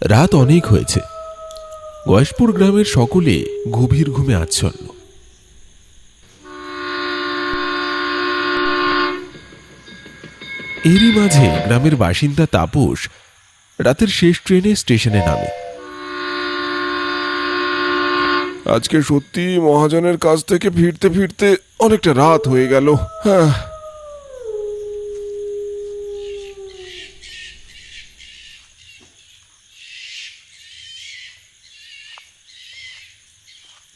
রাত অনেক হয়েছে। গয়েশপুর গ্রামের সকলে গভীর ঘুমে আচ্ছন্ন। এরই মাঝে গ্রামের বাসিন্দা তাপস রাতের শেষ ট্রেনে স্টেশনে নামে। আজকে সত্যি মহাজনের কাছ থেকে ফিরতে ফিরতে অনেকটা রাত হয়ে গেল।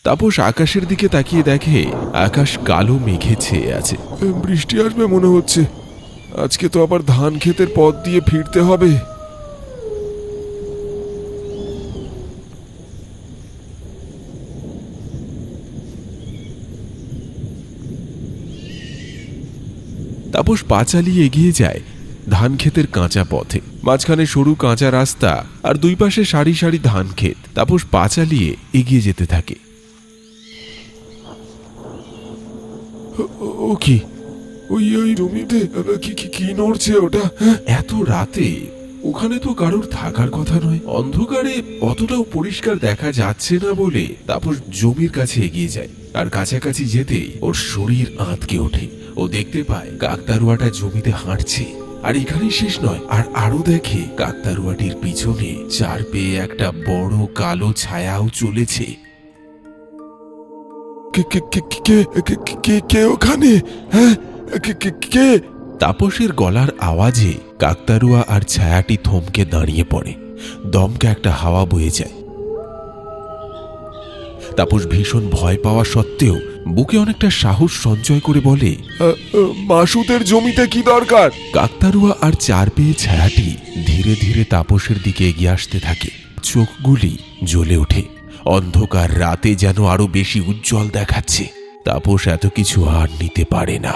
তাপস আকাশের দিকে তাকিয়ে দেখে আকাশ কালো মেঘে ছেয়ে আছে। বৃষ্টি আসবে মনে হচ্ছে। আজকে তো আবার ধান ক্ষেতের পথ দিয়ে ফিরতে হবে। তাপস পা চালিয়ে এগিয়ে যায় ধান ক্ষেতের কাঁচা পথে। মাঝখানে সরু কাঁচা রাস্তা আর দুই পাশে সারি সারি ধান ক্ষেত। তাপস পা চালিয়ে এগিয়ে যেতে থাকে। ও কি, ওই ওই জমিতে কি নড়ছে ওটা? এত রাতে ওখানে তো কারোর থাকার কথা নয়। অন্ধকারে অতটাও পরিষ্কার দেখা যাচ্ছে না বলে তাপস জমির কাছে এগিয়ে যায়। আর কাছাকাছি যেতেই ওর শরীর আঁতকে ওঠে। ও দেখতে পায় কাকতারুয়াটা জমিতে হাঁটছে। আর এখানেই শেষ নয়, আর আরো দেখে কাকতারুয়াটির পিছনে চার পেয়ে একটা বড় কালো ছায়াও চলেছে। কে ওখানে? হ্যাঁ, কে? তাপসের গলার আওয়াজে কাকতারুয়া আর ছায়াটি থমকে দাঁড়িয়ে পড়ে। দমকা একটা হাওয়া বয়ে যায়। তাপস ভীষণ ভয় পাওয়া সত্ত্বেও বুকে অনেকটা সাহস সঞ্চয় করে বলে, মাসুদের জমিতে কি দরকার? কাকতারুয়া আর চার পেয়ে ছায়াটি ধীরে ধীরে তাপসের দিকে এগিয়ে আসতে থাকে। চোখগুলি জ্বলে ওঠে। অন্ধকার রাতে যেন আরো বেশি উজ্জ্বল দেখাচ্ছে। তাপস এত কিছু আর নিতে পারে না।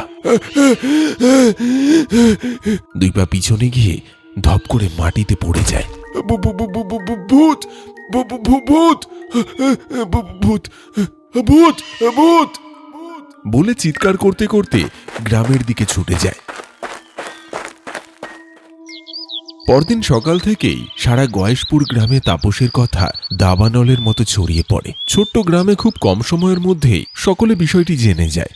দুই পা পিছনে গিয়ে ধপ করে মাটিতে পড়ে যায়। ভূত! ভূত! ভূত! ভূত! ভূত! বলে চিৎকার করতে করতে গ্রামের দিকে ছুটে যায়। পরদিন সকাল থেকেই সারা গয়েশপুর গ্রামে তাপসের কথা দাবানলের মতো ছড়িয়ে পড়ে। ছোট্ট গ্রামে খুব কম সময়ের মধ্যেই সকলে বিষয়টি জেনে যায়।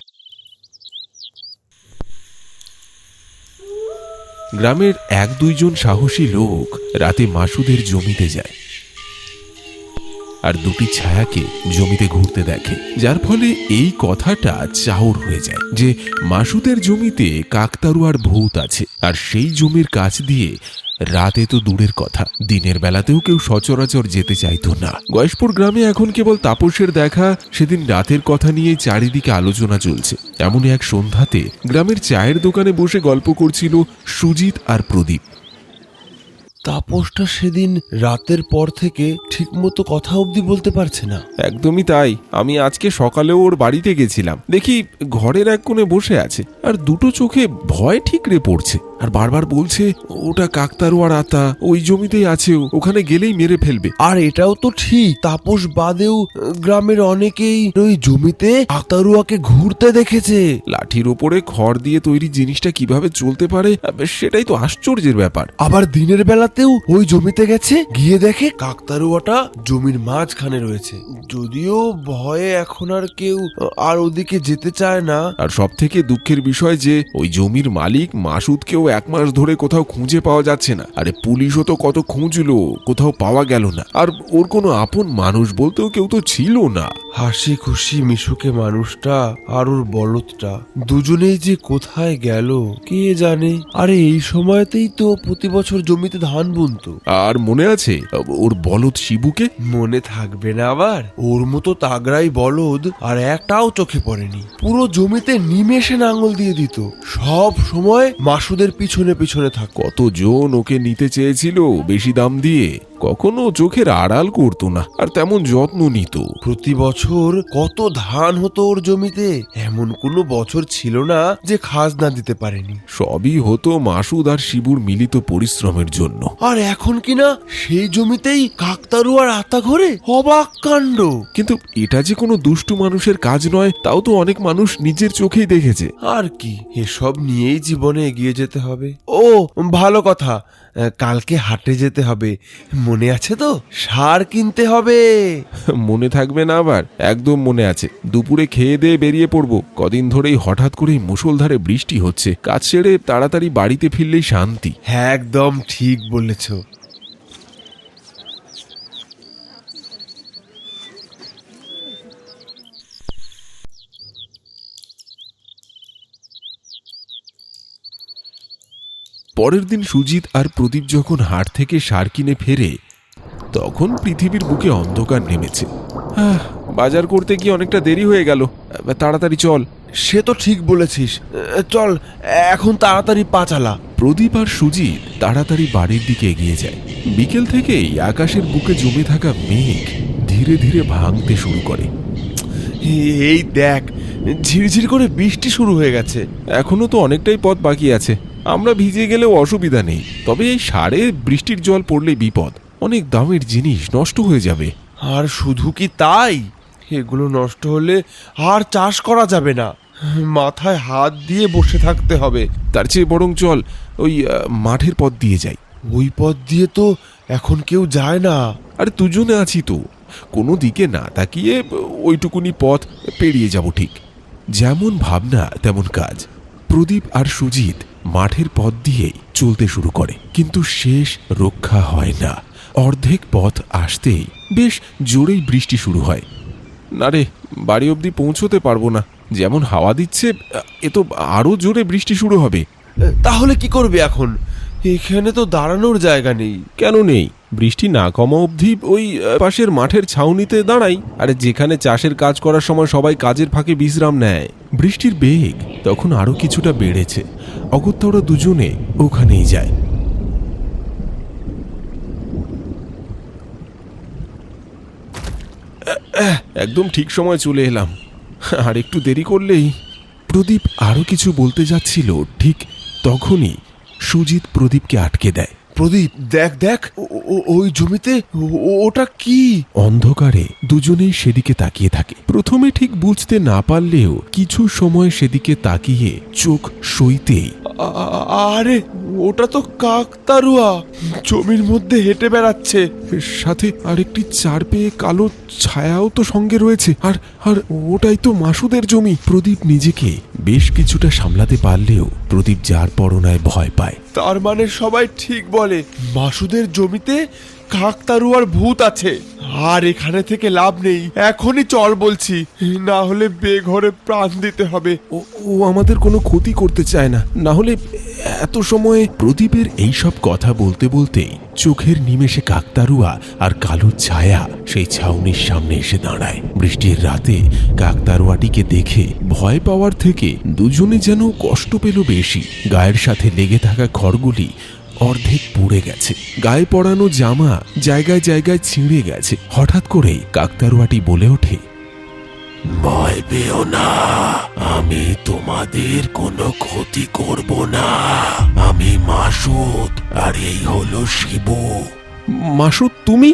গ্রামের এক দুইজন সাহসী লোক রাতে মাসুদের জমিতে যায় আর দুটি ছায়াকে জমিতে ঘুরতে দেখে, যার ফলে এই কথাটা চাউর হয়ে যায় যে মাসুদের জমিতে কাকতারুয়ার ভূত আছে। আর সেই জমির কাছ দিয়ে রাতে তো দূরের কথা, দিনের বেলাতেও কেউ সচরাচর যেতে চাইতো না। গয়েশপুর গ্রামে এখন কেবল তাপসের দেখা সেদিন রাতের কথা নিয়ে চারিদিকে আলোচনা চলছে। এমনই এক সন্ধ্যাতে গ্রামের চায়ের দোকানে বসে গল্প করছিল সুজিত আর প্রদীপ। তাপসটা সেদিন রাতের পর থেকে ঠিকমতো কথা অবধি বলতে পারছে না। একদমই তাই। আমি আজকে সকালেও ওর বাড়িতে গেছিলাম, দেখি ঘরের এক কোণে বসে আছে আর দুটো চোখে ভয় ঠিকরে পড়ছে। আর বারবার বলছে ওটা কাকতারুয়ার আতা, ওই জমিতেই আছে, ওখানে গেলেই মেরে ফেলবে। আর এটাও তো ঠিক, তাপস বাদেও গ্রামের অনেকেই ওই জমিতে কাকতারুয়াকে ঘুরতে দেখেছে। লাঠির ওপরে খড় দিয়ে তৈরি জিনিসটা কিভাবে চলতে পারে সেটাই তো আশ্চর্যের ব্যাপার। আবার দিনের বেলাতেও ওই জমিতে গেছে, গিয়ে দেখে কাকতারুয়াটা জমির মাঝখানে রয়েছে। যদিও ভয়ে এখন আর কেউ আর ওদিকে যেতে চায় না। আর সব থেকে দুঃখের বিষয় যে ওই জমির মালিক মাসুদকেও 1 মাস ধরে কোথাও খুঁজে পাওয়া যাচ্ছে না। আরে পুলিশও তো কত খুঁজলো, কোথাও পাওয়া গেল না। আর ওর কোনো আপন মানুষ বলতেও কেউ তো ছিল না। হাসি খুশি মিশুকে মানুষটা আর ওর বলদটা দুজনেই যে কোথায় গেল কে জানে। আরে এই সময়তেই তো প্রতি বছর জমিতে ধান বুনতো। আর মনে আছে ওর বলদ শিবুকে? মনে থাকবে না আবার? ওর মতো তাগড়াই বলদ আর একটাও চোখে পড়েনি। পুরো জমিতে নিমেষে নাঙ্গল দিয়ে দিত, সব সময় মাসুদের পিছনে পিছনে থাক। কতজন ওকে নিতে চেয়েছিল বেশি দাম দিয়ে, কখনো চোখের আড়াল করতো না আর তেমন যত্ন নিত। প্রতি বছর কত ধান হতো ওর জমিতে, এমন কোনো বছর ছিল না যে খাজনা দিতে পারেনি। সবই হতো মাসুদ আর শিবুর মিলিত পরিশ্রমের জন্য। আর এখন কিনা সেই জমিতেই কাকতারুয়ার আতা ঘরে, অবাক কাণ্ড। কিন্তু এটা যে কোনো দুষ্টু মানুষের কাজ নয়, তাও তো অনেক মানুষ নিজের চোখেই দেখেছে। আর কি, এসব নিয়েই জীবনে এগিয়ে যেতে হবে। ও ভালো কথা, কালকে হাটে যেতে হবে, মনে আছে তো? সার কিনতে হবে। মনে থাকবে না আবার? একদম মনে আছে। দুপুরে খেয়ে দিয়ে বেরিয়ে পড়বো। কদিন ধরেই হঠাৎ করেই মুষলধারে বৃষ্টি হচ্ছে, কাজ সেরে তাড়াতাড়ি বাড়িতে ফিরলেই শান্তি। একদম ঠিক বলেছ। পরের দিন সুজিত আর প্রদীপ যখন হাট থেকে সার কিনে ফেরে, তখন পৃথিবীর বুকে অন্ধকার নেমেছে। বাজার করতে গিয়ে অনেকটা দেরি হয়ে গেল, তাড়াতাড়ি চল। সে তো ঠিক বলেছিস, চল এখন তাড়াতাড়ি পা চালা। প্রদীপ আর সুজিত তাড়াতাড়ি বাড়ির দিকে এগিয়ে যায়। বিকেল থেকেই আকাশের বুকে জমে থাকা মেঘ ধীরে ধীরে ভাঙতে শুরু করে। এই দেখ, ঝিরঝির করে বৃষ্টি শুরু হয়ে গেছে। এখনো তো অনেকটাই পথ বাকি আছে, আমরা ভিজে গেলেও অসুবিধা নেই। তবে এই সারে বৃষ্টির জল পড়লে বিপদ, অনেক দামের জিনিস নষ্ট হয়ে যাবে। আর শুধু কি তাই, এগুলো নষ্ট হলে আর চাষ করা যাবে না, মাথায় হাত দিয়ে বসে থাকতে হবে। তার চেয়ে বরং চল ওই মাঠের পথ দিয়ে যাই। ওই পথ দিয়ে তো এখন কেউ যায় না। আরে দুজনে আছি তো, কোনো দিকে না তাকিয়ে ওইটুকুনি পথ পেরিয়ে যাব ঠিক। যেমন ভাবনা তেমন কাজ। প্রদীপ আর সুজিত মাঠের পথ দিয়েই চলতে শুরু করে, কিন্তু শেষ রক্ষা হয় না। অর্ধেক পথ আসতেই বেশ জোরেই বৃষ্টি শুরু হয়। না রে, বাড়ি অবধি পৌঁছতে পারবো না, যেমন হাওয়া দিচ্ছে এ তো আরো জোরে বৃষ্টি শুরু হবে। তাহলে কি করবে এখন? এখানে তো দাঁড়ানোর জায়গা নেই। কেন নেই? বৃষ্টি না কমা অবধি ওই পাশের মাঠের ছাউনিতে দাঁড়াই। আরে যেখানে চাষের কাজ করার সময় সবাই কাজের ফাঁকে বিশ্রাম নেয়। বৃষ্টির বেগ তখন আরো কিছুটা বেড়েছে। অগত্যা ওরা দুজনে ওখানেই যায়। একদম ঠিক সময় চলে এলাম, আর একটু দেরি করলেই। প্রদীপ আরো কিছু বলতে যাচ্ছিল, ঠিক তখনই সুজিত প্রদীপকে আটকে দেয়। প্রদীপ, দেখ দেখ, ওই জমিতে ওটা কি? অন্ধকারে দুজনেই সেদিকে তাকিয়ে থাকে। প্রথমে ঠিক বুঝতে না পারলেও কিছু সময় সেদিকে তাকিয়ে চোখ সইতেই, আরে ওটা তো কাকতারুয়া, জমির মধ্যে হেঁটে বেড়াচ্ছে। সাথে আরেকটি চার পেয়ে কালো ছায়াও তো সঙ্গে রয়েছে। আর আর ওটাই তো মাসুদের জমি। প্রদীপ নিজেকে বেশ কিছুটা সামলাতে পারলেও প্রদীপ যার পরনায় ভয় পায়। তার মানে সবাই ঠিক বলে, মাসুদের জমিতে কাকতারুয়ার ভূত আছে। আর এখানে থেকে লাভ নেই, এখনই চল বলছি, না হলে বেঘরে প্রাণ দিতে হবে। ও আমাদের কোনো ক্ষতি করতে চায় না, না হলে এত সময়। প্রদীপের এইসব কথা বলতে বলতেই চোখের নিমেষে কাকতারুয়া আর কালো ছায়া সেই ছাউনির সামনে এসে দাঁড়ায়। বৃষ্টির রাতে কাকতারুয়াটিকে দেখে ভয় পাওয়ার থেকে দুজনে যেন কষ্ট পেল বেশি। গায়ের সাথে লেগে থাকা খড়গুলি অর্ধেক পুড়ে গেছে, গায়ে পরানো জামা জায়গায় জায়গায় ছিঁড়ে গেছে। হঠাৎ করেই কাকতারুয়াটি বলে ওঠে, ভয় পেও না, আমি তোমাদের কোনো ক্ষতি করব না। আমি মাসুদ, আর এই হলো শিবু। মাসুদ, তুমি?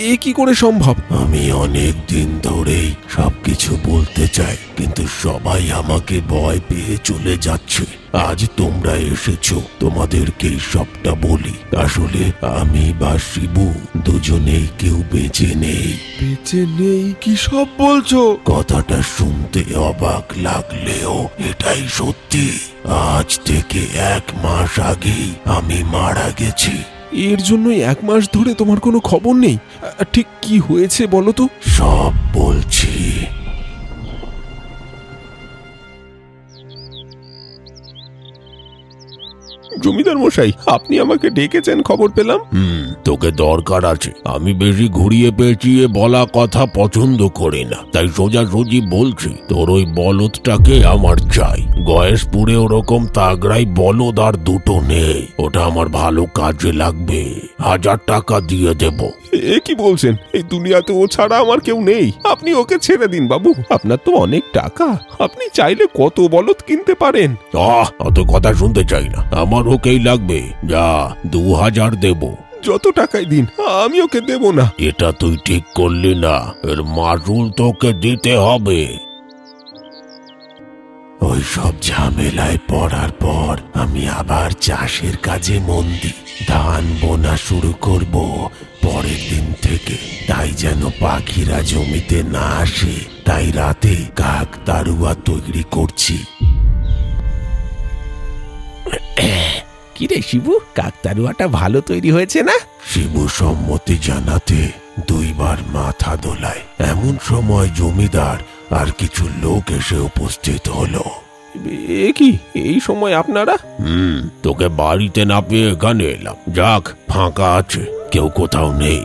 এ কি করে সম্ভব? আমি অনেক দিন ধরেই সবকিছু বলতে চাই, কিন্তু সবাই আমাকে ভয় পেয়ে চলে যাচ্ছে। আজ তোমরা এসেছো, তোমাদেরকেই সবটা বলি। আসলে আমি বা শিবু দুজনেই কেউ বেঁচে নেই। বেঁচে নেই? কি সব বলছো? কথাটা শুনতে অবাক লাগলেও এটাই সত্যি। আজ থেকে 1 মাস আগেই আমি মারা গেছি। এর জন্যই 1 মাস ধরে তোমার কোনো খবর নেই? ঠিক কি হয়েছে বলো তো? সব বলছি। জমিদার মশাই, আপনি আমাকে ডেকেছেন খবর পেলাম। তোকে দরকার আছে। আমি বেশি ঘুরিয়ে পেঁচিয়ে বলা কথা পছন্দ করি না, তাই সোজাসুজি বলছি, তোর ওই বলদটাকে আমার চাই। গয়েশপুরে ওরকম তাগড়াই বলদ আর দুটো নেই, ওটা আমার ভালো কাজে লাগবে। 1000 টাকা দিয়ে দেব। এ কি বলছেন? এই দুনিয়াতে ও ছাড়া আমার কেউ নেই। আপনি ওকে ছেড়ে দিন বাবু, আপনার তো অনেক টাকা, আপনি চাইলে কত বলদ কিনতে পারেন। অত কথা শুনতে চাই না, আমার ওকেই লাগবে। যা, 2000 দেব। যত টাকাই দিন, আমি ওকে দেব না। এটা তুই ঠিক করলি না, এর মাসুল তোকে দিতে হবে। ওই সব ঝামেলায় পড়ার পর আমি আবার চাষের কাজে মন দিই। ধান বোনা শুরু করব, পরের দিন থেকে তাই যেন পাখিরা জমিতে না আসে, তাই রাতে কাক তারুয়া তৈরি করছি। কিরে শিবু, কাকতারুয়াটা ভালো তৈরি হয়েছে না? শিবু সম্মতি জানাতে 2 বার মাথা দোলায়। এমন সময় জমিদার আর কিছু লোক এসে উপস্থিত হলো। এ কি, এই সময় আপনারা? তোকে বাড়িতে না পেয়ে এখানে এলাম। যাক, ফাঁকা আছে, কেউ কোথাও নেই।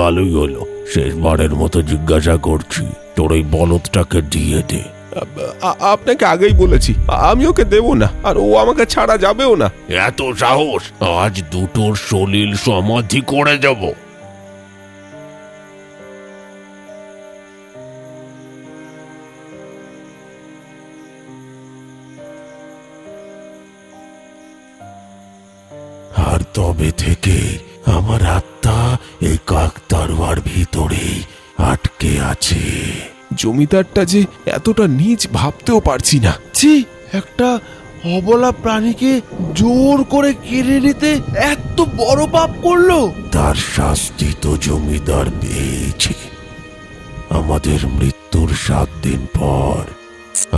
ভালোই হলো। শেষবারের মতো জিজ্ঞাসা করছি, তোর ওই বলদটাকে দিয়ে দে। আপনাকে আগেই বলেছি আমি ওকে দেব না, আর ও আমাকে ছাড়া যাবেও না। এত সাহস! আজ দুটোর সলিল সমাধি করে যাব। আর তবে থেকে আমার আত্মা এই কাকতারুয়ার ভিতরেই আটকে আছে। জমিদারটা যে এতটা নীচ ভাবতেও পারছি না। ছি, একটা অবলা প্রাণীকে জোর করে কেড়ে নিতে এত বড় পাপ করলো। তার শাস্তি তো জমিদার পেয়েছে। আমাদের মৃত্যুর 7 দিন পর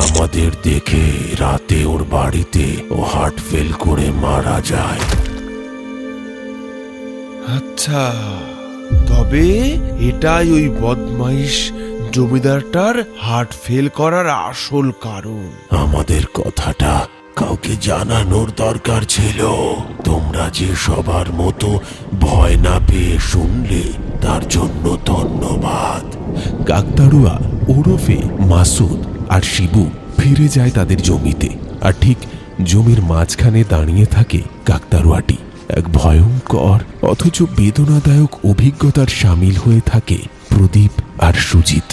আমাদের দেখে রাতে ওর বাড়িতে ও হার্ট ফেল করে মারা যায়। আচ্ছা, তবে এটাই ওই বদমাইশ জমিদারটার হার্ট ফেল করার আসল কারণ। আমাদের কথাটা কাউকে জানানোর দরকার ছিল। তোমরা যে সবার মতো ভয় না পেয়ে শুনলে, তার জন্য ধন্যবাদ। কাকতাড়ুয়া ওরফে মাসুদ আর শিবু ফিরে যায় তাদের জমিতে, আর ঠিক জমির মাঝখানে দাঁড়িয়ে থাকে কাকতাড়ুয়াটি। এক ভয়ঙ্কর অথচ বেদনাদায়ক অভিজ্ঞতার সামিল হয়ে থাকে প্রদীপ আর সুজিত।